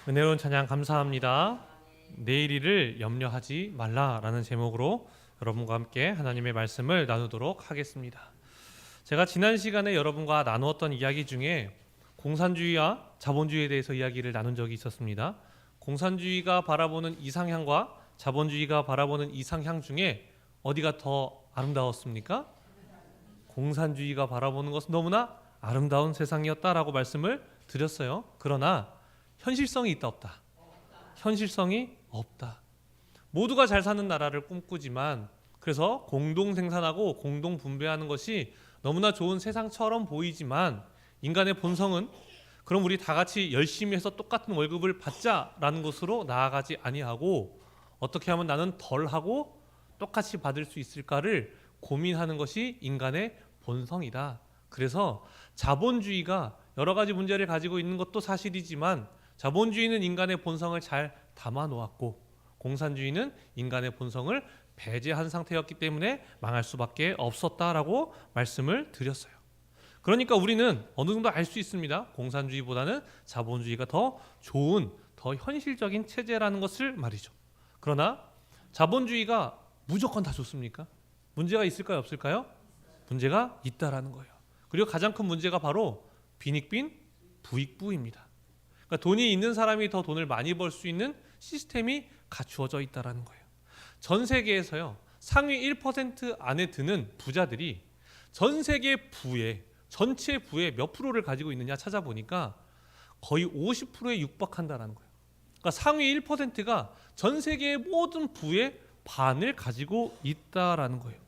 은혜로운 찬양 감사합니다. 내일 일을 염려하지 말라라는 제목으로 여러분과 함께 하나님의 말씀을 나누도록 하겠습니다. 제가 지난 시간에 여러분과 나누었던 이야기 중에 공산주의와 자본주의에 대해서 이야기를 나눈 적이 있었습니다. 공산주의가 바라보는 이상향과 자본주의가 바라보는 이상향 중에 어디가 더 아름다웠습니까? 공산주의가 바라보는 것은 너무나 아름다운 세상이었다라고 말씀을 드렸어요. 그러나 현실성이 있다 없다? 현실성이 없다. 모두가 잘 사는 나라를 꿈꾸지만 그래서 공동 생산하고 공동 분배하는 것이 너무나 좋은 세상처럼 보이지만 인간의 본성은 그럼 우리 다 같이 열심히 해서 똑같은 월급을 받자라는 것으로 나아가지 아니하고 어떻게 하면 나는 덜하고 똑같이 받을 수 있을까를 고민하는 것이 인간의 본성이다. 그래서 자본주의가 여러 가지 문제를 가지고 있는 것도 사실이지만 자본주의는 인간의 본성을 잘 담아 놓았고 공산주의는 인간의 본성을 배제한 상태였기 때문에 망할 수밖에 없었다라고 말씀을 드렸어요. 그러니까 우리는 어느 정도 알 수 있습니다. 공산주의보다는 자본주의가 더 좋은, 더 현실적인 체제라는 것을 말이죠. 그러나 자본주의가 무조건 다 좋습니까? 문제가 있을까요, 없을까요? 문제가 있다라는 거예요. 그리고 가장 큰 문제가 바로 빈익빈 부익부입니다. 그러니까 돈이 있는 사람이 더 돈을 많이 벌 수 있는 시스템이 갖추어져 있다라는 거예요. 전 세계에서요, 상위 1% 안에 드는 부자들이 전 세계 부의 전체 부의 몇 프로를 가지고 있느냐 찾아보니까 거의 50%에 육박한다라는 거예요. 그러니까 상위 1%가 전 세계의 모든 부의 반을 가지고 있다라는 거예요.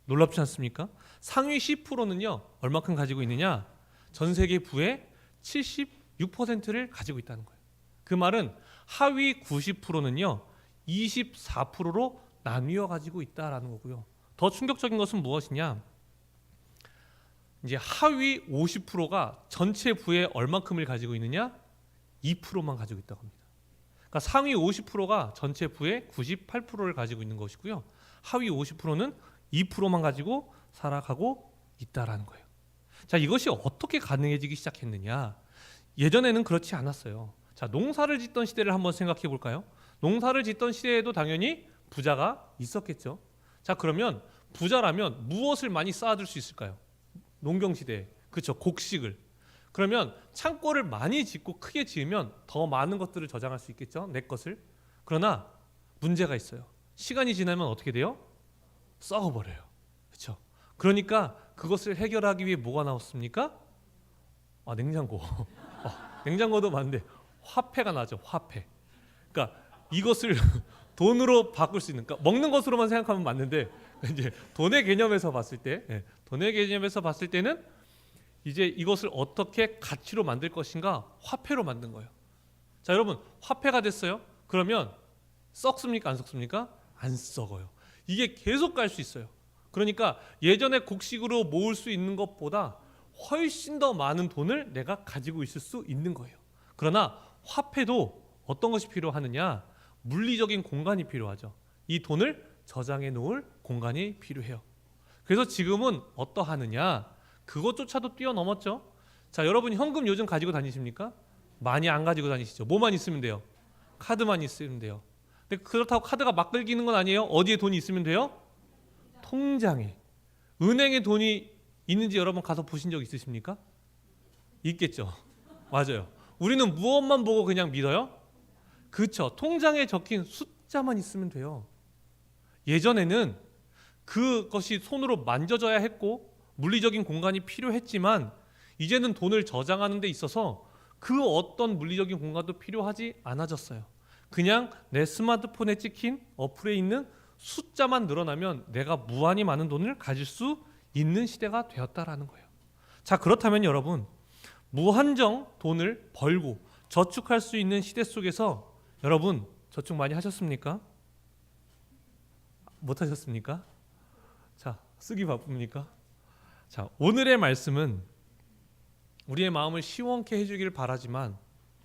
놀랍지 않습니까? 상위 10%는요 얼마큼 가지고 있느냐? 전 세계 부의 76%를 가지고 있다는 거예요. 그 말은 하위 90%는요 24%로 나뉘어 가지고 있다라는 거고요. 더 충격적인 것은 무엇이냐? 이제 하위 50%가 전체 부의 얼만큼을 가지고 있느냐? 2%만 가지고 있다고 합니다. 그러니까 상위 50%가 전체 부의 98%를 가지고 있는 것이고요. 하위 50%는 2%만 가지고 살아가고 있다라는 거예요. 자, 이것이 어떻게 가능해지기 시작했느냐? 예전에는 그렇지 않았어요. 자, 농사를 짓던 시대를 한번 생각해 볼까요? 농사를 짓던 시대에도 당연히 부자가 있었겠죠. 자, 그러면 부자라면 무엇을 많이 쌓아둘 수 있을까요? 농경 시대에, 그렇죠, 곡식을. 그러면 창고를 많이 짓고 크게 지으면 더 많은 것들을 저장할 수 있겠죠, 내 것을. 그러나 문제가 있어요. 시간이 지나면 어떻게 돼요? 썩어버려요. 그렇죠. 그러니까 그것을 해결하기 위해 뭐가 나왔습니까? 냉장고. 냉장고도 맞는데 화폐가 나죠. 화폐. 그러니까 이것을 돈으로 바꿀 수 있는, 그러니까 먹는 것으로만 생각하면 맞는데 이제 돈의 개념에서 봤을 때, 돈의 개념에서 봤을 때는 이제 이것을 어떻게 가치로 만들 것인가, 화폐로 만든 거예요. 자, 여러분, 화폐가 됐어요. 그러면 썩습니까, 안 썩습니까? 안 썩어요. 이게 계속 갈 수 있어요. 그러니까 예전에 곡식으로 모을 수 있는 것보다 훨씬 더 많은 돈을 내가 가지고 있을 수 있는 거예요. 그러나 화폐도 어떤 것이 필요하느냐? 물리적인 공간이 필요하죠. 이 돈을 저장해 놓을 공간이 필요해요. 그래서 지금은 어떠하느냐? 그것조차도 뛰어넘었죠. 자, 여러분 현금 요즘 가지고 다니십니까? 많이 안 가지고 다니시죠. 뭐만 있으면 돼요? 카드만 있으면 돼요. 근데 그렇다고 카드가 막 긁히는 건 아니에요. 어디에 돈이 있으면 돼요? 통장에. 은행에 돈이 있는지 여러분 가서 보신 적 있으십니까? 있겠죠. 맞아요. 우리는 무엇만 보고 그냥 믿어요? 그렇죠. 통장에 적힌 숫자만 있으면 돼요. 예전에는 그것이 손으로 만져져야 했고 물리적인 공간이 필요했지만 이제는 돈을 저장하는 데 있어서 그 어떤 물리적인 공간도 필요하지 않아졌어요. 그냥 내 스마트폰에 찍힌 어플에 있는 숫자만 늘어나면 내가 무한히 많은 돈을 가질 수 있는 시대가 되었다라는 거예요. 자, 그렇다면 여러분, 무한정 돈을 벌고 저축할 수 있는 시대 속에서 여러분 저축 많이 하셨습니까? 못 하셨습니까? 자, 쓰기 바쁩니까? 자, 오늘의 말씀은 우리의 마음을 시원케 해주길 바라지만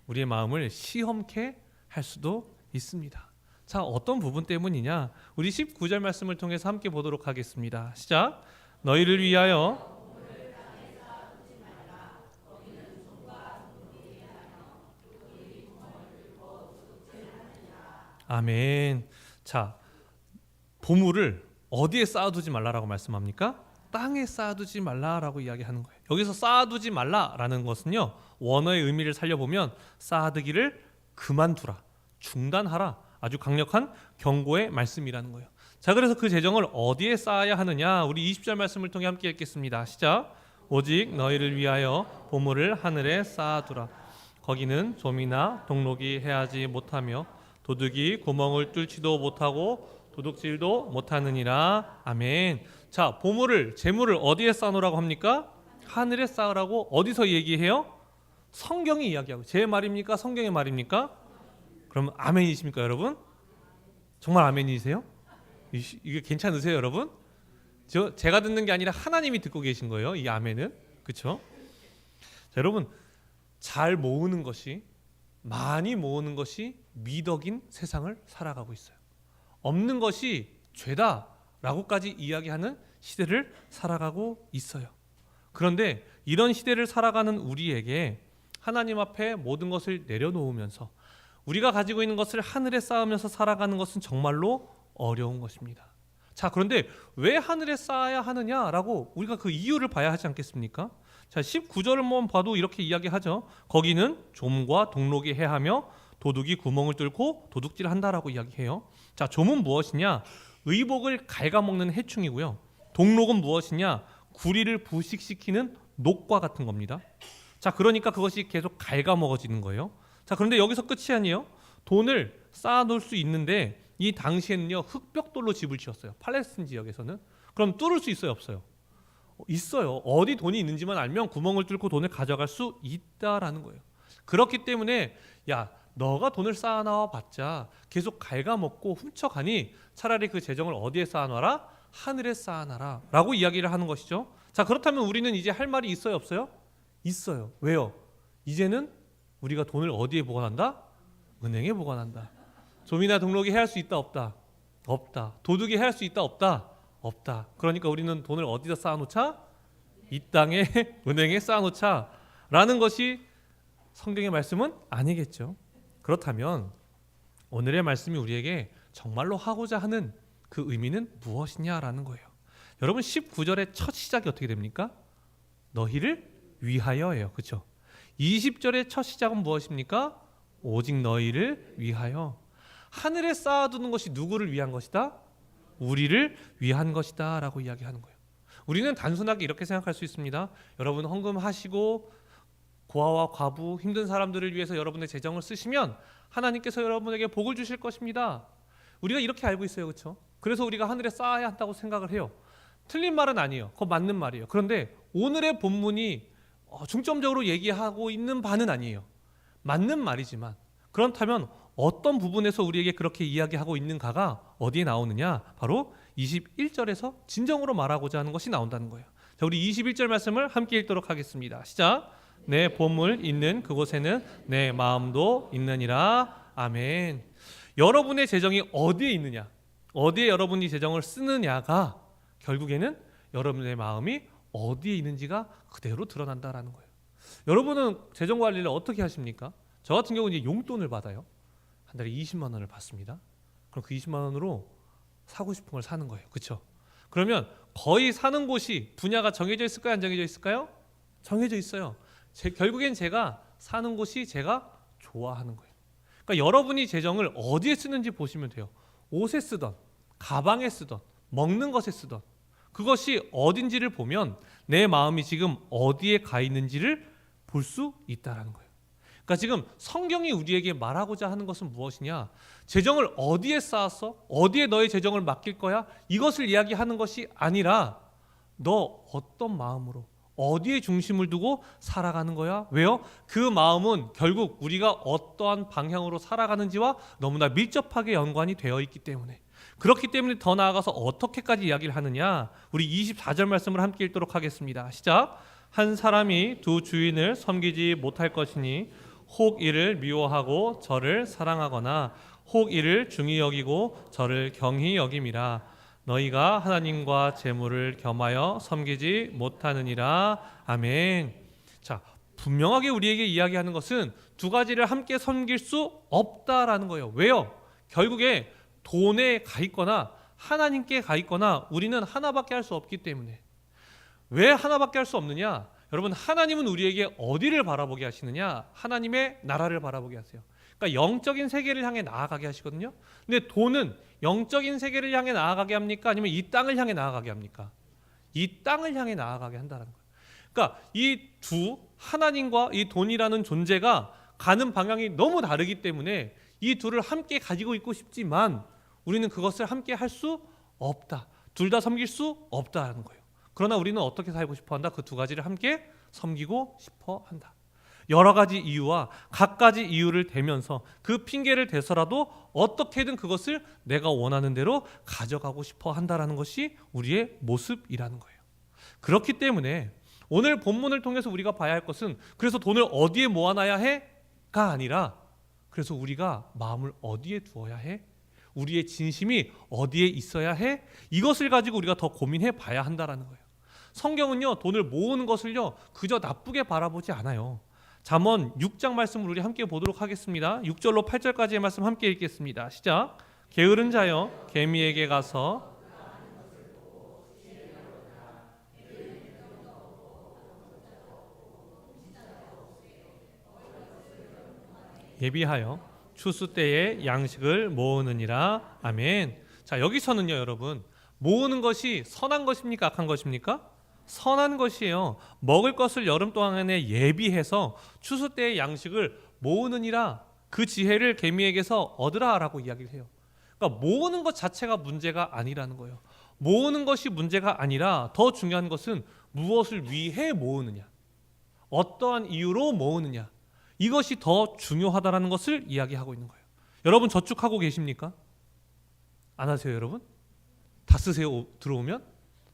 우리의 마음을 시험케 할 수도 있습니다. 자, 어떤 부분 때문이냐? 우리 19절 말씀을 통해서 함께 보도록 하겠습니다. 시작. 너희를 위하여 아멘. 자, 보물을 어디에 쌓아두지 말라라고 말씀합니까? 땅에 쌓아두지 말라라고 이야기하는 거예요. 여기서 쌓아두지 말라라는 것은요, 원어의 의미를 살려보면 쌓아두기를 그만두라, 중단하라, 아주 강력한 경고의 말씀이라는 거예요. 자, 그래서 그 재정을 어디에 쌓아야 하느냐, 우리 20절 말씀을 통해 함께 읽겠습니다. 시작. 오직 너희를 위하여 보물을 하늘에 쌓아두라. 거기는 좀이나 동록이 해하지 못하며 도둑이 구멍을 뚫지도 못하고 도둑질도 못하느니라. 아멘. 자, 보물을, 재물을 어디에 쌓아놓으라고 합니까? 하늘에 쌓으라고. 어디서 얘기해요? 성경이 이야기하고. 제 말입니까? 성경의 말입니까? 그럼 아멘이십니까, 여러분? 정말 아멘이세요? 이게 괜찮으세요, 여러분? 제가 듣는 게 아니라 하나님이 듣고 계신 거예요, 이 아멘은. 그렇죠? 자, 여러분, 잘 모으는 것이, 많이 모으는 것이 미덕인 세상을 살아가고 있어요. 없는 것이 죄다라고까지 이야기하는 시대를 살아가고 있어요. 그런데 이런 시대를 살아가는 우리에게 하나님 앞에 모든 것을 내려놓으면서 우리가 가지고 있는 것을 하늘에 쌓으면서 살아가는 것은 정말로 어려운 것입니다. 자, 그런데 왜 하늘에 쌓아야 하느냐라고 우리가 그 이유를 봐야 하지 않겠습니까? 자, 19절을 한번 봐도 이렇게 이야기하죠. 거기는 좀과 동록이 해하며 도둑이 구멍을 뚫고 도둑질한다라고 이야기해요. 자, 좀은 무엇이냐? 의복을 갉아먹는 해충이고요. 동록은 무엇이냐? 구리를 부식시키는 녹과 같은 겁니다. 자, 그러니까 그것이 계속 갉아먹어지는 거예요. 자, 그런데 여기서 끝이 아니에요. 돈을 쌓아놓을 수 있는데 이 당시에는요, 흙벽돌로 집을 지었어요. 팔레스틴 지역에서는. 그럼 뚫을 수 있어요, 없어요? 있어요. 어디 돈이 있는지만 알면 구멍을 뚫고 돈을 가져갈 수 있다라는 거예요. 그렇기 때문에 야, 너가 돈을 쌓아놔 봤자 계속 갉아먹고 훔쳐가니 차라리 그 재정을 어디에 쌓아놔라? 하늘에 쌓아놔라 라고 이야기를 하는 것이죠. 자, 그렇다면 우리는 이제 할 말이 있어요, 없어요? 있어요. 왜요? 이제는 우리가 돈을 어디에 보관한다? 은행에 보관한다. 좀이나 동록이 해할 수 있다, 없다? 없다. 도둑이 해할 수 있다, 없다? 없다. 그러니까 우리는 돈을 어디다 쌓아놓자? 이 땅에 은행에 쌓아놓자 라는 것이 성경의 말씀은 아니겠죠. 그렇다면 오늘의 말씀이 우리에게 정말로 하고자 하는 그 의미는 무엇이냐라는 거예요. 여러분, 19절의 첫 시작이 어떻게 됩니까? 너희를 위하여예요. 그렇죠? 20절의 첫 시작은 무엇입니까? 오직 너희를 위하여. 하늘에 쌓아두는 것이 누구를 위한 것이다? 우리를 위한 것이다 라고 이야기하는 거예요. 우리는 단순하게 이렇게 생각할 수 있습니다. 여러분 헌금하시고 고아와 과부, 힘든 사람들을 위해서 여러분의 재정을 쓰시면 하나님께서 여러분에게 복을 주실 것입니다. 우리가 이렇게 알고 있어요. 그렇죠? 그래서 우리가 하늘에 쌓아야 한다고 생각을 해요. 틀린 말은 아니에요. 그거 맞는 말이에요. 그런데 오늘의 본문이 중점적으로 얘기하고 있는 바는 아니에요. 맞는 말이지만 그렇다면 어떤 부분에서 우리에게 그렇게 이야기하고 있는가가 어디에 나오느냐? 바로 21절에서 진정으로 말하고자 하는 것이 나온다는 거예요. 자, 우리 21절 말씀을 함께 읽도록 하겠습니다. 시작. 내 보물 있는 그곳에는 내 마음도 있느니라. 아멘. 여러분의 재정이 어디에 있느냐, 어디에 여러분이 재정을 쓰느냐가 결국에는 여러분의 마음이 어디에 있는지가 그대로 드러난다라는 거예요. 여러분은 재정 관리를 어떻게 하십니까? 저 같은 경우는 이제 용돈을 받아요. 한 달에 20만 원을 받습니다. 그럼 그 20만 원으로 사고 싶은 걸 사는 거예요. 그렇죠? 그러면 거의 사는 곳이 분야가 정해져 있을까요? 안 정해져 있을까요? 정해져 있어요. 결국엔 제가 사는 곳이 제가 좋아하는 거예요. 그러니까 여러분이 재정을 어디에 쓰는지 보시면 돼요. 옷에 쓰던, 가방에 쓰던, 먹는 것에 쓰던, 그것이 어딘지를 보면 내 마음이 지금 어디에 가 있는지를 볼 수 있다라는 거예요. 그러니까 지금 성경이 우리에게 말하고자 하는 것은 무엇이냐? 재정을 어디에 쌓았어? 어디에 너의 재정을 맡길 거야? 이것을 이야기하는 것이 아니라 너 어떤 마음으로 어디에 중심을 두고 살아가는 거야? 왜요? 그 마음은 결국 우리가 어떠한 방향으로 살아가는지와 너무나 밀접하게 연관이 되어 있기 때문에, 그렇기 때문에 더 나아가서 어떻게까지 이야기를 하느냐? 우리 24절 말씀을 함께 읽도록 하겠습니다. 시작. 한 사람이 두 주인을 섬기지 못할 것이니 혹 이를 미워하고 저를 사랑하거나 혹 이를 중히 여기고 저를 경히 여김이라. 너희가 하나님과 재물을 겸하여 섬기지 못하느니라. 아멘. 자, 분명하게 우리에게 이야기하는 것은 두 가지를 함께 섬길 수 없다라는 거예요. 왜요? 결국에 돈에 가 있거나 하나님께 가 있거나 우리는 하나밖에 할 수 없기 때문에. 왜 하나밖에 할 수 없느냐? 여러분, 하나님은 우리에게 어디를 바라보게 하시느냐? 하나님의 나라를 바라보게 하세요. 그러니까 영적인 세계를 향해 나아가게 하시거든요. 근데 돈은 영적인 세계를 향해 나아가게 합니까? 아니면 이 땅을 향해 나아가게 합니까? 이 땅을 향해 나아가게 한다는 거예요. 그러니까 이 두 하나님과 이 돈이라는 존재가 가는 방향이 너무 다르기 때문에 이 둘을 함께 가지고 있고 싶지만 우리는 그것을 함께 할 수 없다. 둘 다 섬길 수 없다는 거예요. 그러나 우리는 어떻게 살고 싶어 한다? 그 두 가지를 함께 섬기고 싶어 한다. 여러 가지 이유와 갖가지 이유를 대면서 그 핑계를 대서라도 어떻게든 그것을 내가 원하는 대로 가져가고 싶어 한다라는 것이 우리의 모습이라는 거예요. 그렇기 때문에 오늘 본문을 통해서 우리가 봐야 할 것은 그래서 돈을 어디에 모아놔야 해?가 아니라 그래서 우리가 마음을 어디에 두어야 해? 우리의 진심이 어디에 있어야 해? 이것을 가지고 우리가 더 고민해 봐야 한다라는 거예요. 성경은요, 돈을 모으는 것을요 그저 나쁘게 바라보지 않아요. 잠언 6장 말씀을 우리 함께 보도록 하겠습니다. 6절로 8절까지의 말씀 함께 읽겠습니다. 시작. 게으른 자여 개미에게 가서 예비하여 추수 때에 양식을 모으느니라. 아멘. 자, 여기서는요 여러분, 모으는 것이 선한 것입니까? 악한 것입니까? 선한 것이에요. 먹을 것을 여름 동안에 예비해서 추수 때의 양식을 모으느니라. 그 지혜를 개미에게서 얻으라라고 이야기를 해요. 그러니까 모으는 것 자체가 문제가 아니라는 거예요. 모으는 것이 문제가 아니라 더 중요한 것은 무엇을 위해 모으느냐, 어떠한 이유로 모으느냐, 이것이 더 중요하다라는 것을 이야기하고 있는 거예요. 여러분 저축하고 계십니까? 안 하세요 여러분? 다 쓰세요 들어오면?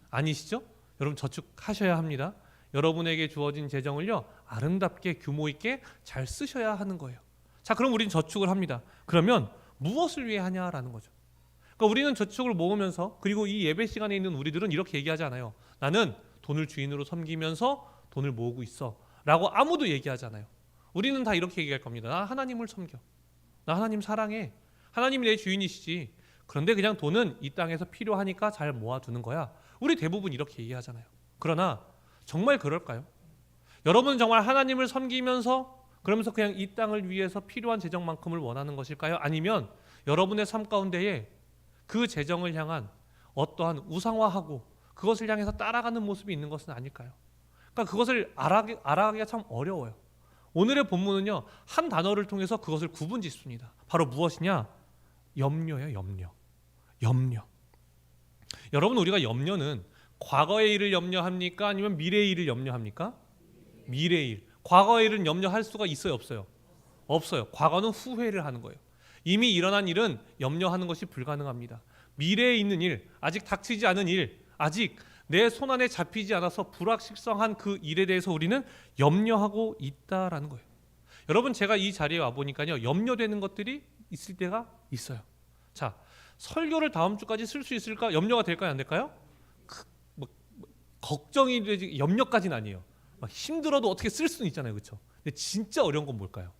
아니시죠? 여러분 저축하셔야 합니다. 여러분에게 주어진 재정을요 아름답게 규모 있게 잘 쓰셔야 하는 거예요. 자, 그럼 우리는 저축을 합니다. 그러면 무엇을 위해 하냐라는 거죠. 그러니까 우리는 저축을 모으면서, 그리고 이 예배 시간에 있는 우리들은 이렇게 얘기하지 않아요. 나는 돈을 주인으로 섬기면서 돈을 모으고 있어 라고 아무도 얘기하지 않아요. 우리는 다 이렇게 얘기할 겁니다. 나 하나님을 섬겨, 나 하나님 사랑해, 하나님이 내 주인이시지. 그런데 그냥 돈은 이 땅에서 필요하니까 잘 모아두는 거야. 우리 대부분 이렇게 얘기하잖아요. 그러나 정말 그럴까요? 여러분은 정말 하나님을 섬기면서 그러면서 그냥 이 땅을 위해서 필요한 재정만큼을 원하는 것일까요? 아니면 여러분의 삶 가운데에 그 재정을 향한 어떠한 우상화하고 그것을 향해서 따라가는 모습이 있는 것은 아닐까요? 그러니까 그것을 알아가기가 참 어려워요. 오늘의 본문은요 한 단어를 통해서 그것을 구분짓습니다. 바로 무엇이냐? 염려예요. 염려. 여러분, 우리가 염려는 과거의 일을 염려합니까? 아니면 미래의 일을 염려합니까? 미래의 일. 과거의 일은 염려할 수가 있어요, 없어요? 없어요. 과거는 후회를 하는 거예요. 이미 일어난 일은 염려하는 것이 불가능합니다. 미래에 있는 일, 아직 닥치지 않은 일, 아직 내 손안에 잡히지 않아서 불확실성한 그 일에 대해서 우리는 염려하고 있다라는 거예요. 여러분, 제가 이 자리에 와 보니까요 염려되는 것들이 있을 때가 있어요. 자, 설교를 다음 주까지 쓸 수 있을까? 염려가 될까요, 안 될까요? 걱정이 되지, 염려까지는 아니에요. 막 힘들어도 어떻게 쓸 수는 있잖아요, 그렇죠? 근데 진짜 어려운 건 뭘까요?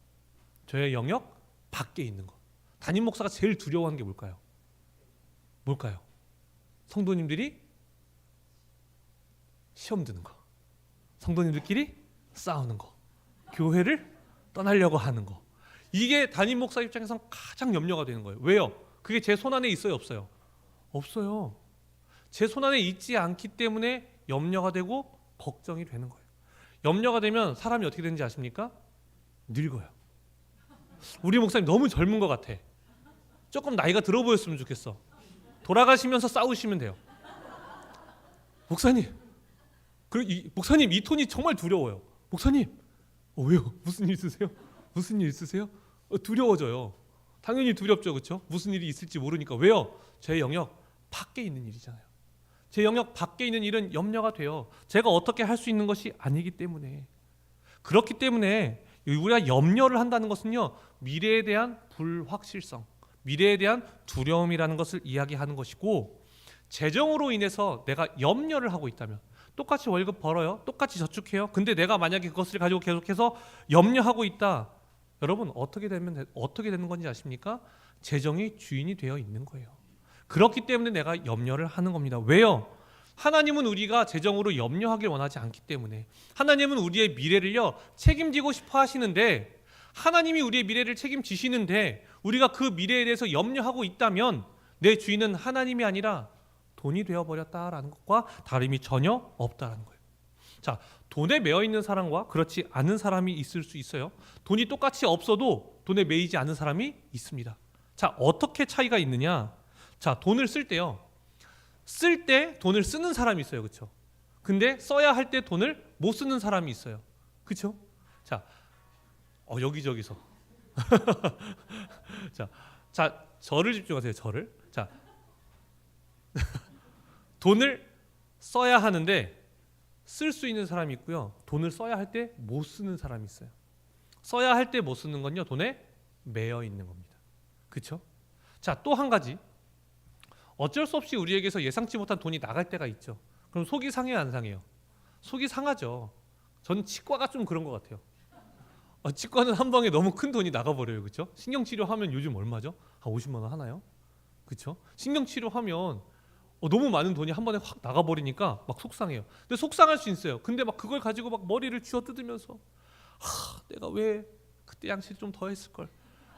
저의 영역 밖에 있는 거. 담임 목사가 제일 두려워하는 게 뭘까요? 성도님들이 시험 드는 거, 성도님들끼리 싸우는 거, 교회를 떠나려고 하는 거. 이게 담임 목사 입장에서 가장 염려가 되는 거예요. 왜요? 그게 제 손안에 있어요, 없어요? 없어요. 제 손안에 있지 않기 때문에 염려가 되고 걱정이 되는 거예요. 염려가 되면 사람이 어떻게 되는지 아십니까? 늙어요. 우리 목사님 너무 젊은 것 같아. 조금 나이가 들어 보였으면 좋겠어. 돌아가시면서 싸우시면 돼요. 목사님, 목사님 이 톤이 정말 두려워요. 목사님, 왜요? 무슨 일 있으세요? 무슨 일 있으세요? 두려워져요. 당연히 두렵죠, 그렇죠? 무슨 일이 있을지 모르니까. 왜요? 제 영역 밖에 있는 일이잖아요. 제 영역 밖에 있는 일은 염려가 돼요. 제가 어떻게 할 수 있는 것이 아니기 때문에. 그렇기 때문에 우리가 염려를 한다는 것은요 미래에 대한 불확실성, 미래에 대한 두려움이라는 것을 이야기하는 것이고, 재정으로 인해서 내가 염려를 하고 있다면, 똑같이 월급 벌어요, 똑같이 저축해요. 근데 내가 만약에 그것을 가지고 계속해서 염려하고 있다, 여러분 어떻게 되는 건지 아십니까? 재정의 주인이 되어 있는 거예요. 그렇기 때문에 내가 염려를 하는 겁니다. 왜요? 하나님은 우리가 재정으로 염려하길 원하지 않기 때문에. 하나님은 우리의 미래를요 책임지고 싶어 하시는데, 하나님이 우리의 미래를 책임지시는데 우리가 그 미래에 대해서 염려하고 있다면 내 주인은 하나님이 아니라 돈이 되어버렸다라는 것과 다름이 전혀 없다라는 거예요. 자, 돈에 매여 있는 사람과 그렇지 않은 사람이 있을 수 있어요. 돈이 똑같이 없어도 돈에 매이지 않은 사람이 있습니다. 자, 어떻게 차이가 있느냐? 자, 돈을 쓸 때요, 쓸 때 돈을 쓰는 사람이 있어요, 그렇죠? 근데 써야 할 때 돈을 못 쓰는 사람이 있어요, 그렇죠? 자, 여기저기서 자, 저를 집중하세요. 저를. 자, 돈을 써야 하는데 쓸 수 있는 사람이 있고요, 돈을 써야 할 때 못 쓰는 사람이 있어요. 써야 할 때 못 쓰는 건요, 돈에 매여 있는 겁니다. 그렇죠? 자, 또 한 가지, 어쩔 수 없이 우리에게서 예상치 못한 돈이 나갈 때가 있죠. 그럼 속이 상해요, 안 상해요? 속이 상하죠. 저는 치과가 좀 그런 것 같아요. 치과는 한 방에 너무 큰 돈이 나가버려요, 그렇죠? 신경치료하면 요즘 얼마죠? 한 50만 원 하나요? 그렇죠? 신경치료하면 너무 많은 돈이 한 번에 확 나가버리니까 막 속상해요. 근데 속상할 수 있어요. 근데 막 그걸 가지고 막 머리를 쥐어 뜯으면서 내가 왜 그때 양치를 좀 더 했을 걸,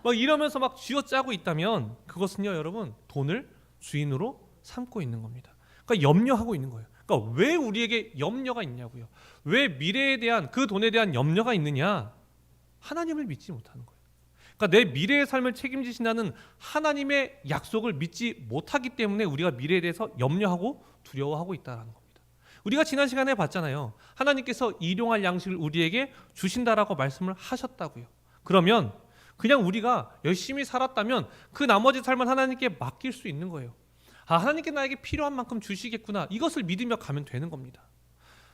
막 이러면서 막 쥐어 짜고 있다면 그것은요, 여러분, 돈을 주인으로 삼고 있는 겁니다. 그러니까 염려하고 있는 거예요. 그러니까 왜 우리에게 염려가 있냐고요. 왜 미래에 대한, 그 돈에 대한 염려가 있느냐? 하나님을 믿지 못하는 거예요. 그러니까 내 미래의 삶을 책임지신다는 하나님의 약속을 믿지 못하기 때문에 우리가 미래에 대해서 염려하고 두려워하고 있다는 겁니다. 우리가 지난 시간에 봤잖아요. 하나님께서 일용할 양식을 우리에게 주신다라고 말씀을 하셨다고요. 그러면 그냥 우리가 열심히 살았다면 그 나머지 삶은 하나님께 맡길 수 있는 거예요. 하나님께 나에게 필요한 만큼 주시겠구나, 이것을 믿으며 가면 되는 겁니다.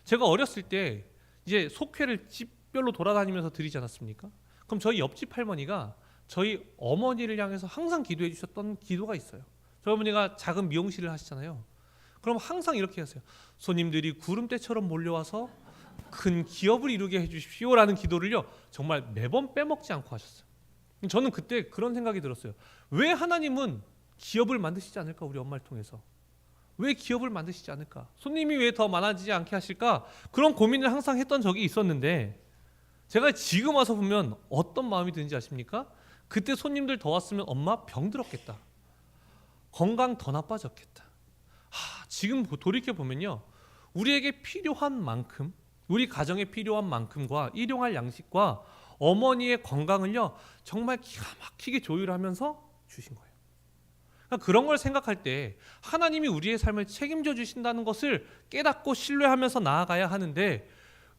제가 어렸을 때 이제 속회를 집별로 돌아다니면서 드리지 않았습니까? 그럼 저희 옆집 할머니가 저희 어머니를 향해서 항상 기도해 주셨던 기도가 있어요. 저희 어머니가 작은 미용실을 하시잖아요. 그럼 항상 이렇게 하세요. 손님들이 구름대처럼 몰려와서 큰 기업을 이루게 해주십시오라는 기도를요, 정말 매번 빼먹지 않고 하셨어요. 저는 그때 그런 생각이 들었어요. 왜 하나님은 기업을 만드시지 않을까? 우리 엄마를 통해서 왜 기업을 만드시지 않을까? 손님이 왜 더 많아지지 않게 하실까? 그런 고민을 항상 했던 적이 있었는데, 제가 지금 와서 보면 어떤 마음이 드는지 아십니까? 그때 손님들 더 왔으면 엄마 병들었겠다, 건강 더 나빠졌겠다. 지금 돌이켜 보면요, 우리에게 필요한 만큼, 우리 가정에 필요한 만큼과 일용할 양식과 어머니의 건강을요 정말 기가 막히게 조율하면서 주신 거예요. 그러니까 그런 걸 생각할 때 하나님이 우리의 삶을 책임져 주신다는 것을 깨닫고 신뢰하면서 나아가야 하는데,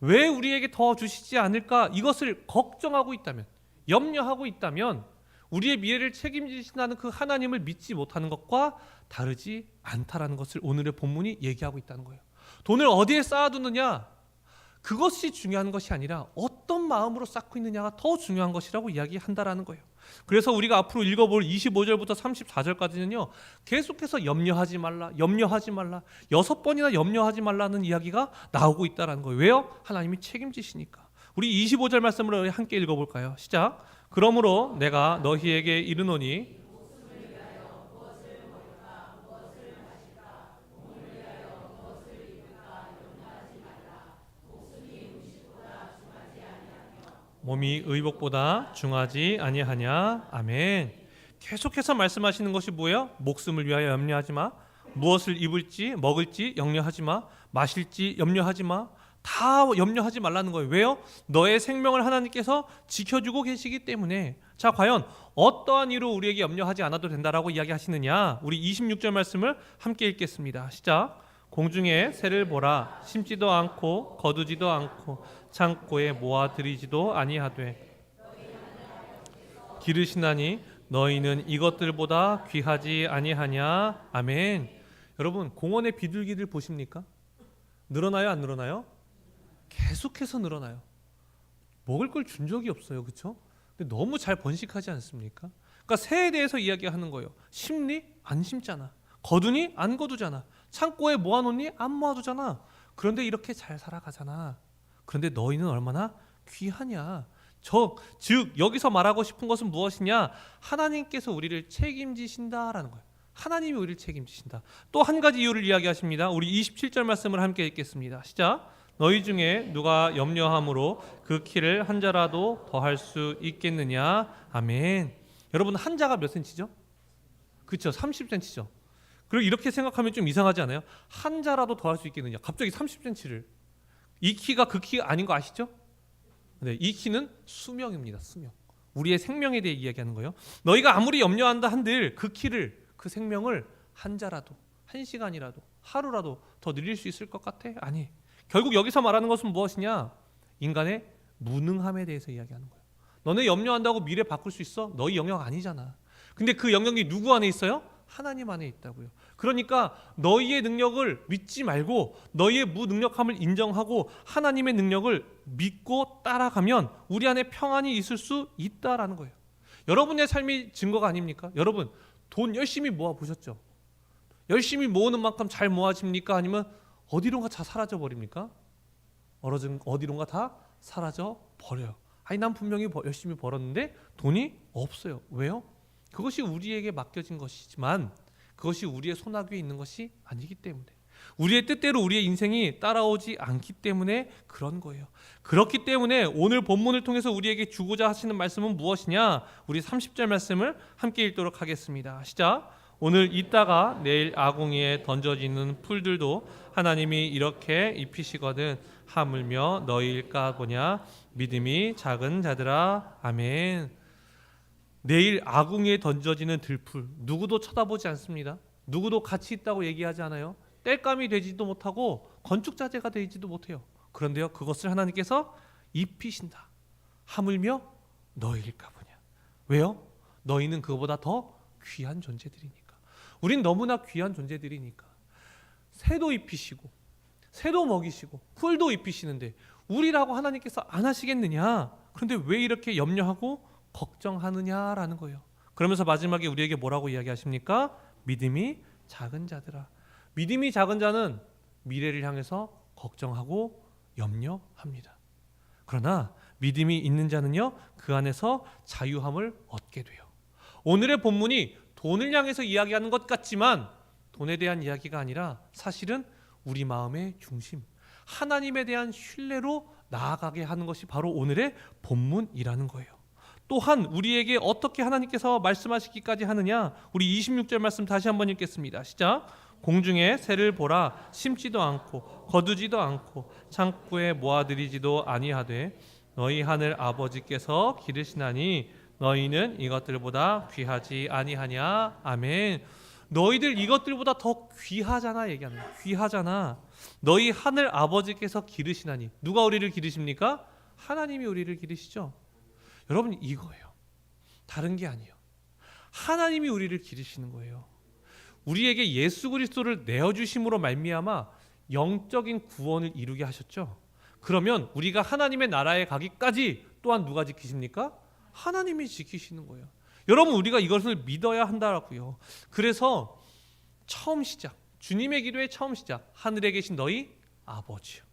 왜 우리에게 더 주시지 않을까, 이것을 걱정하고 있다면, 염려하고 있다면 우리의 미래를 책임지신다는 그 하나님을 믿지 못하는 것과 다르지 않다라는 것을 오늘의 본문이 얘기하고 있다는 거예요. 돈을 어디에 쌓아두느냐, 그것이 중요한 것이 아니라 어떤 마음으로 쌓고 있느냐가 더 중요한 것이라고 이야기한다라는 거예요. 그래서 우리가 앞으로 읽어볼 25절부터 34절까지는요 계속해서 염려하지 말라, 염려하지 말라, 6번이나 염려하지 말라는 이야기가 나오고 있다는 거예요. 왜요? 하나님이 책임지시니까. 우리 25절 말씀을 함께 읽어볼까요? 시작. 그러므로 내가 너희에게 이르노니 몸이 의복보다 중하지 아니하냐. 아멘. 계속해서 말씀하시는 것이 뭐예요? 목숨을 위하여 염려하지 마. 무엇을 입을지 먹을지 염려하지 마. 마실지 염려하지 마. 다 염려하지 말라는 거예요. 왜요? 너의 생명을 하나님께서 지켜주고 계시기 때문에. 자, 과연 어떠한 이유로 우리에게 염려하지 않아도 된다라고 이야기하시느냐? 우리 26절 말씀을 함께 읽겠습니다. 시작. 공중에 새를 보라. 심지도 않고 거두지도 않고 창고에 모아들이지도 아니하되 기르시나니 너희는 이것들보다 귀하지 아니하냐. 아멘. 여러분, 공원의 비둘기들 보십니까? 늘어나요, 안 늘어나요? 계속해서 늘어나요. 먹을 걸 준 적이 없어요, 그렇죠? 근데 너무 잘 번식하지 않습니까? 그러니까 새에 대해서 이야기하는 거예요. 심니? 안 심잖아. 거두니? 안 거두잖아. 창고에 모아놓니? 안 모아두잖아. 그런데 이렇게 잘 살아가잖아. 그런데 너희는 얼마나 귀하냐. 즉 여기서 말하고 싶은 것은 무엇이냐? 하나님께서 우리를 책임지신다라는 거예요. 하나님이 우리를 책임지신다. 또 한 가지 이유를 이야기하십니다. 우리 27절 말씀을 함께 읽겠습니다. 시작. 너희 중에 누가 염려함으로 그 키를 한 자라도 더할 수 있겠느냐? 아멘. 여러분, 한 자가 몇 센치죠? 그렇죠, 30cm죠. 그리고 이렇게 생각하면 좀 이상하지 않아요? 한 자라도 더할 수 있겠느냐? 갑자기 30cm를. 이 키가 그 키가 아닌 거 아시죠? 네, 이 키는 수명입니다. 수명. 우리의 생명에 대해 이야기하는 거예요. 너희가 아무리 염려한다 한들 그 키를, 그 생명을 한 자라도, 한 시간이라도, 하루라도 더 늘릴 수 있을 것 같아? 아니. 결국 여기서 말하는 것은 무엇이냐? 인간의 무능함에 대해서 이야기하는 거예요. 너네 염려한다고 미래 바꿀 수 있어? 너희 영역 아니잖아. 근데 그 영역이 누구 안에 있어요? 하나님 안에 있다고요. 그러니까 너희의 능력을 믿지 말고 너희의 무능력함을 인정하고 하나님의 능력을 믿고 따라가면 우리 안에 평안이 있을 수 있다라는 거예요. 여러분의 삶이 증거가 아닙니까? 여러분, 돈 열심히 모아보셨죠? 열심히 모으는 만큼 잘 모아집니까? 아니면 어디론가 다 사라져 버립니까? 어디론가 다 사라져 버려요. 아니, 난 분명히 열심히 벌었는데 돈이 없어요. 왜요? 그것이 우리에게 맡겨진 것이지만 그것이 우리의 손아귀에 있는 것이 아니기 때문에, 우리의 뜻대로 우리의 인생이 따라오지 않기 때문에 그런 거예요. 그렇기 때문에 오늘 본문을 통해서 우리에게 주고자 하시는 말씀은 무엇이냐? 우리 30절 말씀을 함께 읽도록 하겠습니다. 시작. 오늘 있다가 내일 아궁이에 던져지는 풀들도 하나님이 이렇게 입히시거든 하물며 너희일까 보냐? 믿음이 작은 자들아. 아멘. 내일 아궁이에 던져지는 들풀, 누구도 쳐다보지 않습니다. 누구도 가치 있다고 얘기하지 않아요. 땔감이 되지도 못하고 건축자재가 되지도 못해요. 그런데요, 그것을 하나님께서 입히신다. 하물며 너희일까 보냐. 왜요? 너희는 그거보다 더 귀한 존재들이니까. 우린 너무나 귀한 존재들이니까. 새도 입히시고 새도 먹이시고 풀도 입히시는데 우리라고 하나님께서 안 하시겠느냐? 그런데 왜 이렇게 염려하고 걱정하느냐라는 거예요. 그러면서 마지막에 우리에게 뭐라고 이야기하십니까? 믿음이 작은 자들아. 믿음이 작은 자는 미래를 향해서 걱정하고 염려합니다. 그러나 믿음이 있는 자는요, 그 안에서 자유함을 얻게 돼요. 오늘의 본문이 돈을 향해서 이야기하는 것 같지만 돈에 대한 이야기가 아니라 사실은 우리 마음의 중심, 하나님에 대한 신뢰로 나아가게 하는 것이 바로 오늘의 본문이라는 거예요. 또한 우리에게 어떻게 하나님께서 말씀하시기까지 하느냐? 우리 26절 말씀 다시 한번 읽겠습니다. 시작. 공중에 새를 보라. 심지도 않고 거두지도 않고 창고에 모아들이지도 아니하되 너희 하늘 아버지께서 기르시나니 너희는 이것들보다 귀하지 아니하냐? 아멘. 너희들 이것들보다 더 귀하잖아 얘기하는 거예요. 귀하잖아. 너희 하늘 아버지께서 기르시나니. 누가 우리를 기르십니까? 하나님이 우리를 기르시죠. 여러분, 이거예요. 다른 게 아니에요. 하나님이 우리를 기르시는 거예요. 우리에게 예수 그리스도를 내어주심으로 말미암아 영적인 구원을 이루게 하셨죠. 그러면 우리가 하나님의 나라에 가기까지 또한 누가 지키십니까? 하나님이 지키시는 거예요. 여러분, 우리가 이것을 믿어야 한다고요. 그래서 처음 시작, 주님의 기도의 처음 시작, 하늘에 계신 너희 아버지요.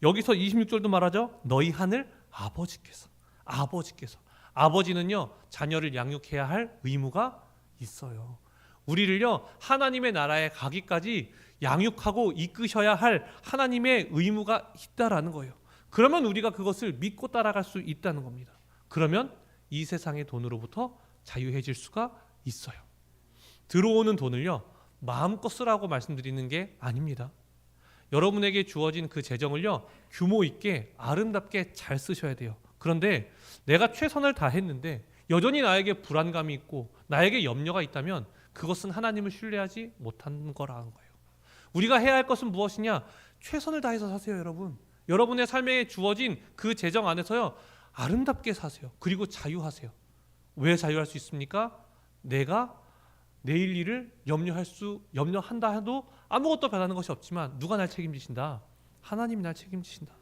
여기서 26절도 말하죠. 너희 하늘 아버지께서. 아버지는요, 자녀를 양육해야 할 의무가 있어요. 우리를요, 하나님의 나라에 가기까지 양육하고 이끄셔야 할 하나님의 의무가 있다라는 거예요. 그러면 우리가 그것을 믿고 따라갈 수 있다는 겁니다. 그러면 이 세상의 돈으로부터 자유해질 수가 있어요. 들어오는 돈을요, 마음껏 쓰라고 말씀드리는 게 아닙니다. 여러분에게 주어진 그 재정을요, 규모 있게 아름답게 잘 쓰셔야 돼요. 그런데 내가 최선을 다했는데 여전히 나에게 불안감이 있고 나에게 염려가 있다면 그것은 하나님을 신뢰하지 못한 거라는 거예요. 우리가 해야 할 것은 무엇이냐? 최선을 다해서 사세요, 여러분. 여러분의 삶에 주어진 그 재정 안에서요, 아름답게 사세요. 그리고 자유하세요. 왜 자유할 수 있습니까? 내가 내일 일을 염려한다 해도 아무것도 변하는 것이 없지만 누가 날 책임지신다? 하나님이 날 책임지신다.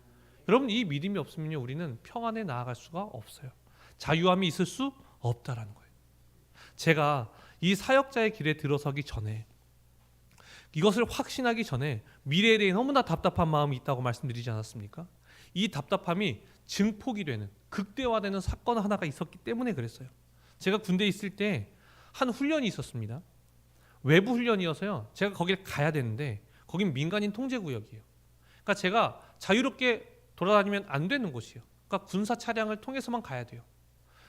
여러분, 이 믿음이 없으면요, 우리는 평안에 나아갈 수가 없어요. 자유함이 있을 수 없다라는 거예요. 제가 이 사역자의 길에 들어서기 전에, 이것을 확신하기 전에 미래에 대해 너무나 답답한 마음이 있다고 말씀드리지 않았습니까? 이 답답함이 증폭이 되는, 극대화되는 사건 하나가 있었기 때문에 그랬어요. 제가 군대에 있을 때 한 훈련이 있었습니다. 외부 훈련이어서요. 제가 거길 가야 되는데 거긴 민간인 통제구역이에요. 그러니까 제가 자유롭게 돌아다니면 안 되는 곳이에요. 그러니까 군사 차량을 통해서만 가야 돼요.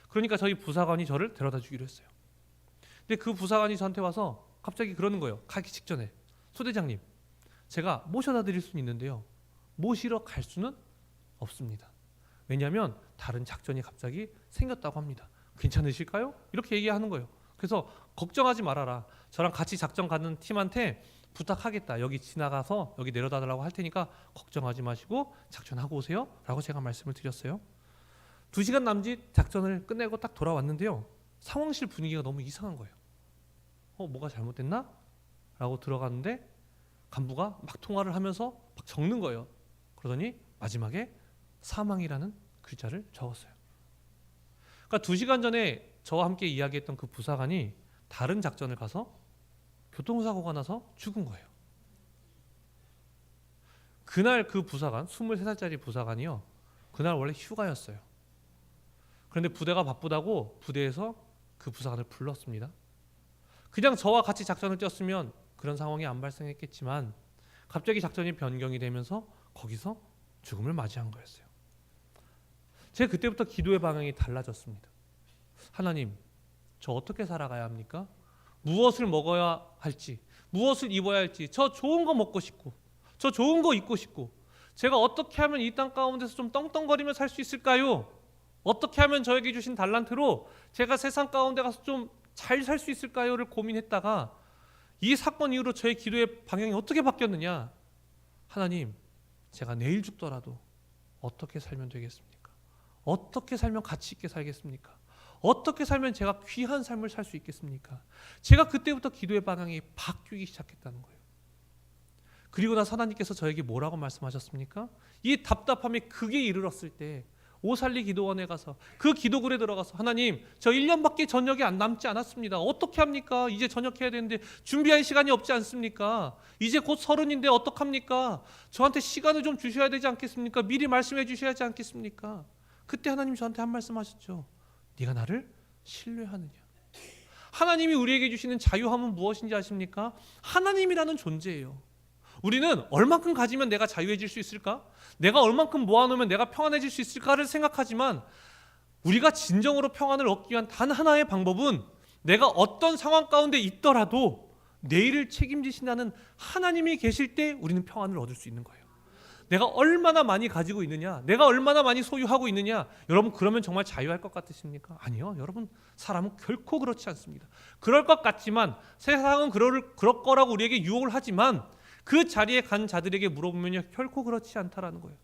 그러니까 저희 부사관이 저를 데려다 주기로 했어요. 근데 그 부사관이 저한테 와서 갑자기 그러는 거예요. 가기 직전에, 소대장님, 제가 모셔다 드릴 수는 있는데요, 모시러 갈 수는 없습니다. 왜냐하면 다른 작전이 갑자기 생겼다고 합니다. 괜찮으실까요? 이렇게 얘기하는 거예요. 그래서 걱정하지 말아라. 저랑 같이 작전 가는 팀한테 부탁하겠다. 여기 지나가서 여기 내려다 달라고 할 테니까 걱정하지 마시고 작전하고 오세요. 라고 제가 말씀을 드렸어요. 2시간 남짓 작전을 끝내고 딱 돌아왔는데요. 상황실 분위기가 너무 이상한 거예요. 뭐가 잘못됐나? 라고 들어갔는데 간부가 막 통화를 하면서 막 적는 거예요. 그러더니 마지막에 사망이라는 글자를 적었어요. 그러니까 2시간 전에 저와 함께 이야기했던 그 부사관이 다른 작전을 가서 교통사고가 나서 죽은 거예요. 그날 그 부사관, 23살짜리 부사관이요, 그날 원래 휴가였어요. 그런데 부대가 바쁘다고 부대에서 그 부사관을 불렀습니다. 그냥 저와 같이 작전을 뛰었으면 그런 상황이 안 발생했겠지만 갑자기 작전이 변경이 되면서 거기서 죽음을 맞이한 거였어요. 제가 그때부터 기도의 방향이 달라졌습니다. 하나님, 저 어떻게 살아가야 합니까? 무엇을 먹어야 할지, 무엇을 입어야 할지, 저 좋은 거 먹고 싶고, 저 좋은 거 입고 싶고, 제가 어떻게 하면 이 땅 가운데서 좀 떵떵거리며 살 수 있을까요? 어떻게 하면 저에게 주신 달란트로 제가 세상 가운데 가서 좀 잘 살 수 있을까요?를 고민했다가 이 사건 이후로 저의 기도의 방향이 어떻게 바뀌었느냐? 하나님, 제가 내일 죽더라도 어떻게 살면 되겠습니까? 어떻게 살면 가치 있게 살겠습니까? 어떻게 살면 제가 귀한 삶을 살 수 있겠습니까? 제가 그때부터 기도의 방향이 바뀌기 시작했다는 거예요. 그리고 나서 하나님께서 저에게 뭐라고 말씀하셨습니까? 이 답답함이 극에 이르렀을 때 오살리 기도원에 가서 그 기도굴에 들어가서, 하나님, 저 1년밖에 저녁이 안 남지 않았습니다. 어떻게 합니까? 이제 저녁해야 되는데 준비할 시간이 없지 않습니까? 이제 곧 30인데 어떡합니까? 저한테 시간을 좀 주셔야 되지 않겠습니까? 미리 말씀해 주셔야 하지 않겠습니까? 그때 하나님 저한테 한 말씀 하셨죠. 네가 나를 신뢰하느냐? 하나님이 우리에게 주시는 자유함은 무엇인지 아십니까? 하나님이라는 존재예요. 우리는 얼만큼 가지면 내가 자유해질 수 있을까? 내가 얼만큼 모아놓으면 내가 평안해질 수 있을까를 생각하지만 우리가 진정으로 평안을 얻기 위한 단 하나의 방법은 내가 어떤 상황 가운데 있더라도 내일을 책임지신다는 하나님이 계실 때 우리는 평안을 얻을 수 있는 거예요. 내가 얼마나 많이 가지고 있느냐, 내가 얼마나 많이 소유하고 있느냐, 여러분 그러면 정말 자유할 것 같으십니까? 아니요. 여러분, 사람은 결코 그렇지 않습니다. 그럴 것 같지만 세상은 그럴 거라고 우리에게 유혹을 하지만 그 자리에 간 자들에게 물어보면 결코 그렇지 않다라는 거예요.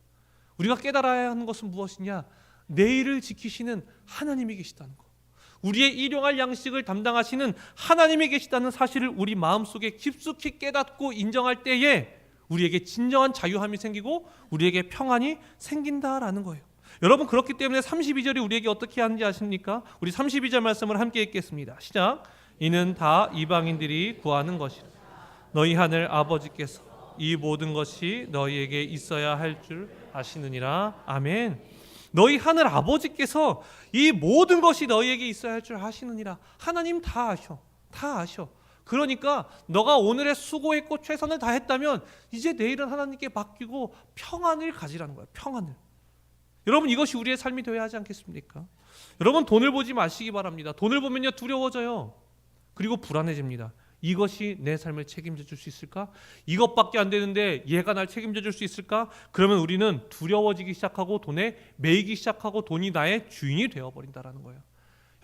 우리가 깨달아야 하는 것은 무엇이냐? 내일을 지키시는 하나님이 계시다는 거. 우리의 일용할 양식을 담당하시는 하나님이 계시다는 사실을 우리 마음속에 깊숙이 깨닫고 인정할 때에 우리에게 진정한 자유함이 생기고 우리에게 평안이 생긴다라는 거예요. 여러분, 그렇기 때문에 32절이 우리에게 어떻게 하는지 아십니까? 우리 32절 말씀을 함께 읽겠습니다. 시작. 이는 다 이방인들이 구하는 것이라. 너희 하늘 아버지께서 이 모든 것이 너희에게 있어야 할 줄 아시느니라. 아멘. 너희 하늘 아버지께서 이 모든 것이 너희에게 있어야 할 줄 아시느니라. 하나님 다 아셔. 다 아셔. 그러니까 너가 오늘의 수고했고 최선을 다했다면 이제 내일은 하나님께 맡기고 평안을 가지라는 거예요. 평안을. 여러분, 이것이 우리의 삶이 되어야 하지 않겠습니까? 여러분, 돈을 보지 마시기 바랍니다. 돈을 보면요 두려워져요. 그리고 불안해집니다. 이것이 내 삶을 책임져 줄 수 있을까? 이것밖에 안 되는데 얘가 날 책임져 줄 수 있을까? 그러면 우리는 두려워지기 시작하고 돈에 매이기 시작하고 돈이 나의 주인이 되어버린다라는 거예요.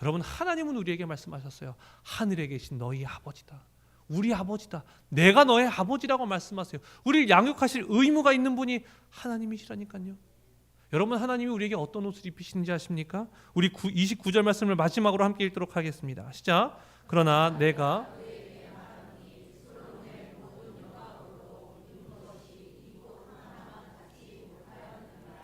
여러분, 하나님은 우리에게 말씀하셨어요. 하늘에 계신 너희 아버지다. 우리 아버지다. 내가 너의 아버지라고 말씀하세요. 우리를 양육하실 의무가 있는 분이 하나님이시라니까요. 여러분, 하나님이 우리에게 어떤 옷을 입히시는지 아십니까? 우리 29절 말씀을 마지막으로 함께 읽도록 하겠습니다. 시작. 그러나 내가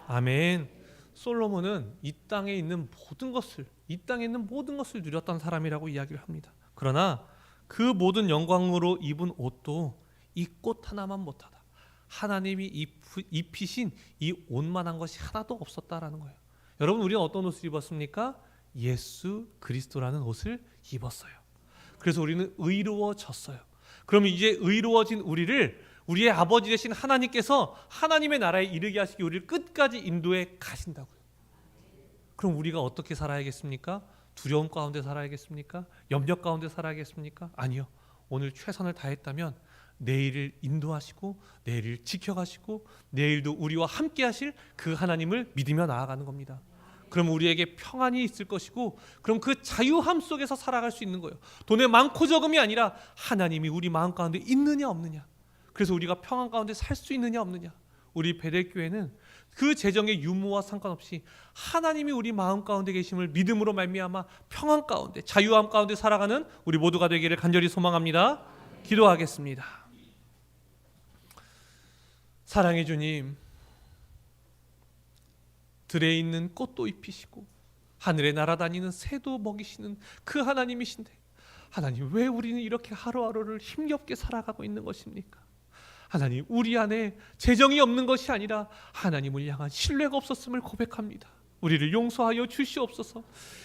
아멘. 솔로몬은 이 땅에 있는 모든 것을 누렸던 사람이라고 이야기를 합니다. 그러나 그 모든 영광으로 입은 옷도 이 꽃 하나만 못하다. 하나님이 입히신 이 옷만한 것이 하나도 없었다라는 거예요. 여러분, 우리는 어떤 옷을 입었습니까? 예수 그리스도라는 옷을 입었어요. 그래서 우리는 의로워졌어요. 그럼 이제 의로워진 우리를 우리의 아버지 되신 하나님께서 하나님의 나라에 이르게 하시기 우리를 끝까지 인도해 가신다고요. 그럼 우리가 어떻게 살아야겠습니까? 두려움 가운데 살아야겠습니까? 염려 가운데 살아야겠습니까? 아니요. 오늘 최선을 다했다면 내일을 인도하시고 내일을 지켜가시고 내일도 우리와 함께 하실 그 하나님을 믿으며 나아가는 겁니다. 그럼 우리에게 평안이 있을 것이고, 그럼 그 자유함 속에서 살아갈 수 있는 거예요. 돈의 많고 적음이 아니라 하나님이 우리 마음 가운데 있느냐 없느냐, 그래서 우리가 평안 가운데 살 수 있느냐 없느냐. 우리 베델교회는 그 재정의 유무와 상관없이 하나님이 우리 마음 가운데 계심을 믿음으로 말미암아 평안 가운데 자유함 가운데 살아가는 우리 모두가 되기를 간절히 소망합니다. 기도하겠습니다. 사랑의 주님, 들에 있는 꽃도 입히시고 하늘에 날아다니는 새도 먹이시는 그 하나님이신데, 하나님, 왜 우리는 이렇게 하루하루를 힘겹게 살아가고 있는 것입니까? 하나님, 우리 안에 재정이 없는 것이 아니라 하나님을 향한 신뢰가 없었음을 고백합니다. 우리를 용서하여 주시옵소서.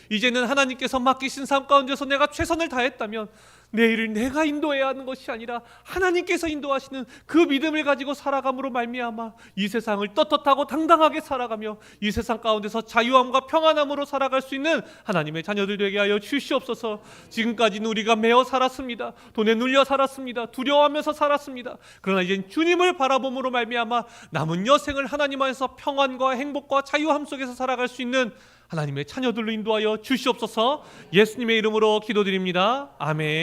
이제는 하나님께서 맡기신 삶 가운데서 내가 최선을 다했다면 내일을 내가 인도해야 하는 것이 아니라 하나님께서 인도하시는 그 믿음을 가지고 살아감으로 말미암아 이 세상을 떳떳하고 당당하게 살아가며 이 세상 가운데서 자유함과 평안함으로 살아갈 수 있는 하나님의 자녀들 되게 하여 주시옵소서. 지금까지는 우리가 매어 살았습니다. 돈에 눌려 살았습니다. 두려워하면서 살았습니다. 그러나 이젠 주님을 바라봄으로 말미암아 남은 여생을 하나님 안에서 평안과 행복과 자유함 속에서 살아갈 수 있는 하나님의 자녀들로 인도하여 주시옵소서. 예수님의 이름으로 기도드립니다. 아멘.